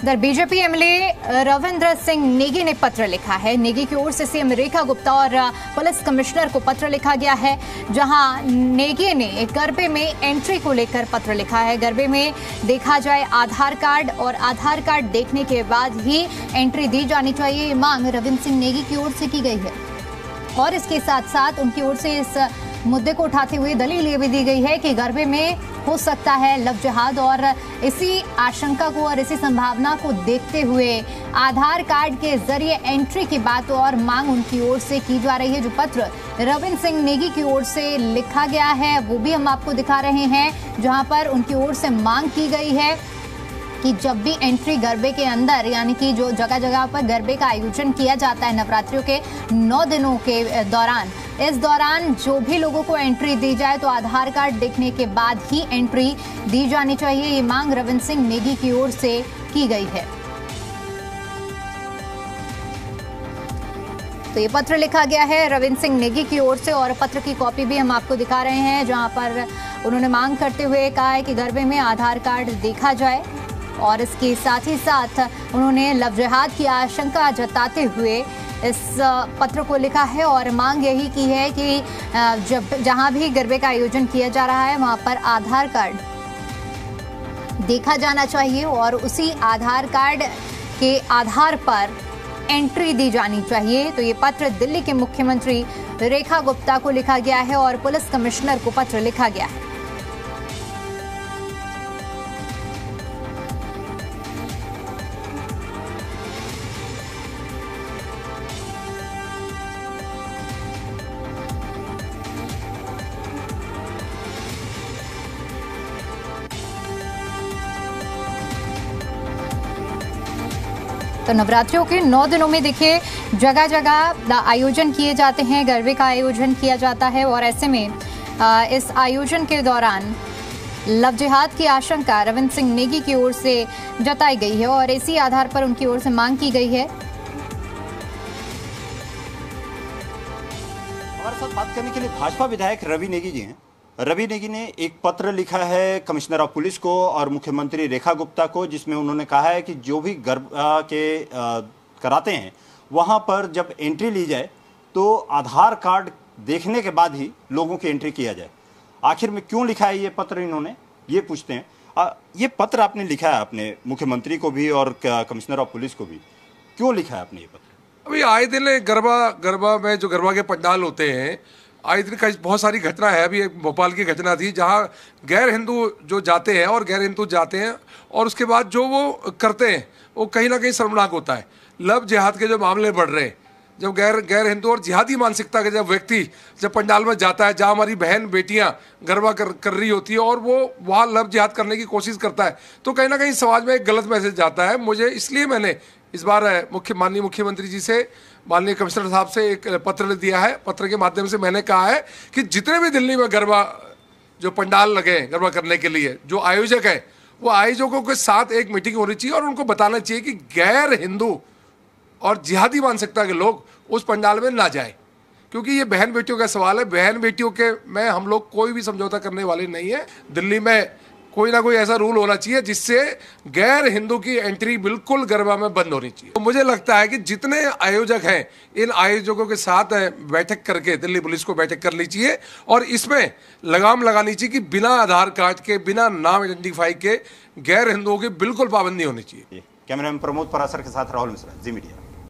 उधर BJP MLA Ravindra Singh Negi ने पत्र लिखा है। नेगी की ओर से सीएम रेखा गुप्ता और पुलिस कमिश्नर को पत्र लिखा गया है, जहां नेगी ने गरबे में एंट्री को लेकर पत्र लिखा है। गरबे में देखा जाए आधार कार्ड और आधार कार्ड देखने के बाद ही एंट्री दी जानी चाहिए, ये मांग रविंद्र सिंह नेगी की ओर से की गई है। और इसके साथ साथ उनकी ओर से इस मुद्दे को उठाते हुए दलील ये भी दी गई है कि गरबे में हो सकता है लव जिहाद, और इसी आशंका को और इसी संभावना को देखते हुए आधार कार्ड के जरिए एंट्री की बात और मांग उनकी ओर से की जा रही है। जो पत्र रविंद्र सिंह नेगी की ओर से लिखा गया है वो भी हम आपको दिखा रहे हैं, जहां पर उनकी ओर से मांग की गई है कि जब भी एंट्री गरबे के अंदर, यानी कि जो जगह जगह पर गरबे का आयोजन किया जाता है नवरात्रियों के 9 दिनों के दौरान, इस दौरान जो भी लोगों को एंट्री दी जाए तो आधार कार्ड देखने के बाद ही एंट्री दी जानी चाहिए। ये मांग रविंद्र सिंह नेगी की ओर से की गई है। तो ये पत्र लिखा गया है रविंद्र सिंह नेगी की ओर से, और पत्र की कॉपी भी हम आपको दिखा रहे हैं, जहां पर उन्होंने मांग करते हुए कहा है कि गरबे में आधार कार्ड देखा जाए। और इसके साथ ही साथ उन्होंने लव जिहाद की आशंका जताते हुए इस पत्र को लिखा है और मांग यही की है कि जहां भी गरबे का आयोजन किया जा रहा है वहां पर आधार कार्ड देखा जाना चाहिए और उसी आधार कार्ड के आधार पर एंट्री दी जानी चाहिए। तो ये पत्र दिल्ली के मुख्यमंत्री रेखा गुप्ता को लिखा गया है और पुलिस कमिश्नर को पत्र लिखा गया है। तो नवरात्रियों के 9 दिनों में देखिए जगह जगह आयोजन किए जाते हैं, गरबे का आयोजन किया जाता है, और ऐसे में इस आयोजन के दौरान लव जिहाद की आशंका रविंद्र सिंह नेगी की ओर से जताई गई है और इसी आधार पर उनकी ओर से मांग की गई है। हमारे साथ बात करने के लिए भाजपा विधायक रवि नेगी जी हैं। रवि नेगी ने एक पत्र लिखा है कमिश्नर ऑफ पुलिस को और मुख्यमंत्री रेखा गुप्ता को, जिसमें उन्होंने कहा है कि जो भी गरबा के कराते हैं वहां पर जब एंट्री ली जाए तो आधार कार्ड देखने के बाद ही लोगों की एंट्री किया जाए। आखिर में क्यों लिखा है ये पत्र इन्होंने, ये पूछते हैं। ये पत्र आपने लिखा है अपने मुख्यमंत्री को भी और कमिश्नर ऑफ पुलिस को भी, क्यों लिखा है आपने ये पत्र? अभी आए दिन गरबा में जो गरबा के पंडाल होते हैं, आए दिन बहुत सारी घटना है। अभी एक भोपाल की घटना थी जहां गैर हिंदू जो जाते हैं और गैर हिंदू जाते हैं और उसके बाद जो वो करते हैं वो कहीं ना कहीं शर्मनाक होता है। लव जिहाद के जो मामले बढ़ रहे हैं, जब गैर हिंदू और जिहादी मानसिकता के जब व्यक्ति जब पंडाल में जाता है जहां हमारी बहन बेटियां गरबा कर रही होती है और वो वहाँ लव जिहाद करने की कोशिश करता है, तो कहीं ना कहीं समाज में एक गलत मैसेज जाता है। मुझे इसलिए मैंने इस बार माननीय मुख्यमंत्री जी से, माननीय कमिश्नर साहब से एक पत्र दिया है। पत्र के माध्यम से मैंने कहा है कि जितने भी दिल्ली में गरबा जो पंडाल लगे गरबा करने के लिए जो आयोजक हैं, वो आयोजकों के साथ एक मीटिंग होनी चाहिए और उनको बताना चाहिए कि गैर हिंदू और जिहादी मानसिकता के लोग उस पंडाल में ना जाएं, क्योंकि ये बहन बेटियों का सवाल है। बहन बेटियों के में हम लोग कोई भी समझौता करने वाले नहीं है। दिल्ली में कोई ना कोई ऐसा रूल होना चाहिए जिससे गैर हिंदू की एंट्री बिल्कुल गरबा में बंद होनी चाहिए। तो मुझे लगता है कि जितने आयोजक हैं, इन आयोजकों के साथ बैठक करके दिल्ली पुलिस को बैठक कर ली चाहिए और इसमें लगाम लगानी चाहिए कि बिना आधार कार्ड के, बिना नाम आइडेंटिफाई के गैर हिंदुओं की बिल्कुल पाबंदी होनी चाहिए। कैमरामैन प्रमोद परासर के साथ राहुल मिश्रा, जी मीडिया।